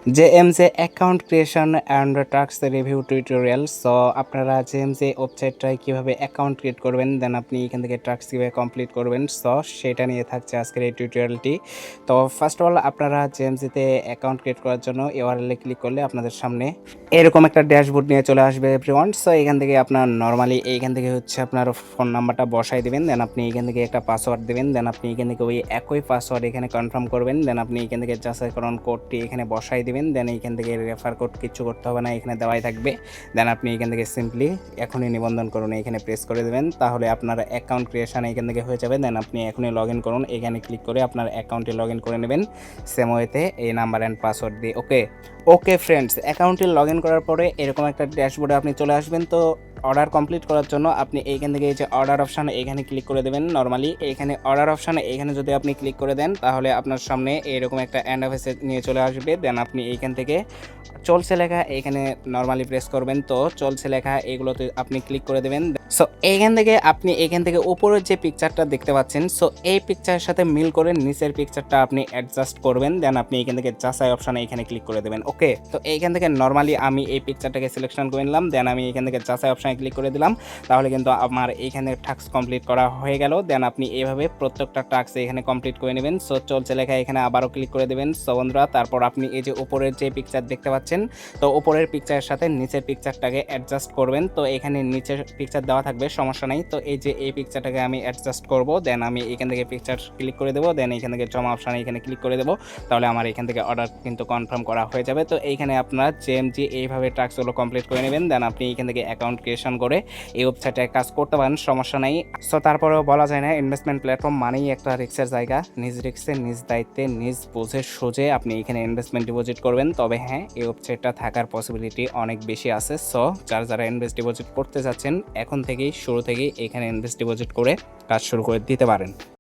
জেএমজে account creation and task review tutorial. So আপনারা JMJ ওয়েবসাইটটায় কীভাবে account create করবেন, দেন আপনি এখান থেকে টাস্ক কীভাবে কমপ্লিট করবেন, সো সেটা নিয়ে থাকছে আজকের এই টিউটোরিয়ালটি। তো ফার্স্ট অফ অল আপনারা জেএমজিতে অ্যাকাউন্ট ক্রিয়েট করার জন্য ইউআরএল-এ ক্লিক করলে আপনাদের সামনে এরকম একটা ড্যাশবোর্ড নিয়ে চলে আসবে এভরিওয়ান। সো এখান থেকে আপনার নর্মালি এইখান থেকে হচ্ছে আপনার ফোন নাম্বারটা বসাই দেবেন, দেন আপনি এখান থেকে একটা পাসওয়ার্ড দেবেন, দেন আপনি এখান থেকে ওই একই পাসওয়ার্ড এখানে কনফার্ম করবেন, দেন আপনি এখান থেকে যাচাইকরণ কোডটি এখানে বসাই দিবেন, দেন এইখান থেকে রেফার কোড কিছু করতে হবে না, এখানে দেওয়াই থাকবে। দেন আপনি এখান থেকে সিম্পলি এখনই নিবন্ধন করুন এখানে প্রেস করে দেবেন, তাহলে আপনার অ্যাকাউন্ট ক্রিয়েশন এখান থেকে হয়ে যাবে। দেন আপনি এখনই লগ ইন করুন, এখানে ক্লিক করে আপনার অ্যাকাউন্টে লগ ইন করে নেবেন সেম ওয়েতে এই নাম্বার অ্যান্ড পাসওয়ার্ড দিয়ে। ওকে ফ্রেন্ডস, অ্যাকাউন্টে লগ ইন করার পরে এরকম একটা ড্যাশবোর্ডে আপনি চলে আসবেন। তো অর্ডার কমপ্লিট করার জন্য আপনি এইখান থেকে এই যে অর্ডার অপশান এখানে ক্লিক করে দেবেন। নর্মালি এখানে অর্ডার অপশানে এখানে যদি আপনি ক্লিক করে দেন তাহলে আপনার সামনে এরকম একটা ইন্টারফেস নিয়ে চলে আসবে। দেন আপনি এইখান থেকে চলছে লেখা এখানে নর্মালি প্রেস করবেন, তো চলছে লেখা এগুলোতে আপনি ক্লিক করে দেবেন। সো এইখান থেকে আপনি এখান থেকে উপরের যে পিকচারটা দেখতে পাচ্ছেন, সো এই পিকচারের সাথে মিল করে নিচের পিকচারটা আপনি অ্যাডজাস্ট করবেন। দেন আপনি এখান থেকে যাচাই অপশানে এখানে ক্লিক করে দেবেন। ওকে, তো এইখান থেকে নর্মালি আমি এই পিকচারটাকে সিলেকশন করে নিলাম, দেন আমি এখান থেকে যাচাই অপশানে ক্লিক করে দিলাম, তাহলে কিন্তু আমার এইখানে টাস্ক কমপ্লিট করা হয়ে গেল। দেন আপনি এইভাবে প্রত্যেকটা টাস্ক এখানে কমপ্লিট করে নেবেন। সো চলছে লেখা এখানে আবারও ক্লিক করে দেবেন। সো বন্ধুরা, তারপর আপনি এই যে উপরের যে পিকচার দেখতে পাচ্ছেন, তো উপরের পিকচারের সাথে নিচের পিকচারটাকে অ্যাডজাস্ট করবেন। তো এখানে নিচের পিকচার দেওয়া থাকবে, সমস্যা নেই। তো এই যে এই পিকচারটাকে আমি অ্যাডজাস্ট করব, দেন আমি এখান থেকে পিকচার ক্লিক করে দেবো, দেন এখান থেকে জমা অপশানে এখানে ক্লিক করে দেবো, তাহলে আমার এখান থেকে অর্ডার কিন্তু কনফার্ম করা হয়ে যাবে। তো এইখানে আপনার জেএমজি এইভাবে টাস্কগুলো কমপ্লিট করে নেবেন, দেন আপনি এখান থেকে অ্যাকাউন্ট ক্রিয়েশন করে এই ওয়েবসাইটে কাজ করতে পারেন, সমস্যা নাই। সো তারপরেও বলা যায় না, ইনভেস্টমেন্ট প্ল্যাটফর্ম মানেই একটা রিস্কের জায়গা। নিজ রিস্কে নিজ দায়িত্বে নিজ বুঝে সুঝে আপনি এখানে ইনভেস্টমেন্ট ডিপোজিট করবেন। তবে হ্যাঁ, এই ওয়েবসাইটটা থাকার পসিবিলিটি অনেক বেশি আছে। সো যারা ইনভেস্ট ডিপোজিট করতে যাচ্ছেন এখন থেকেই শুরু থেকেই এখানে ইনভেস্ট ডিপোজিট করে কাজ শুরু করে দিতে পারেন।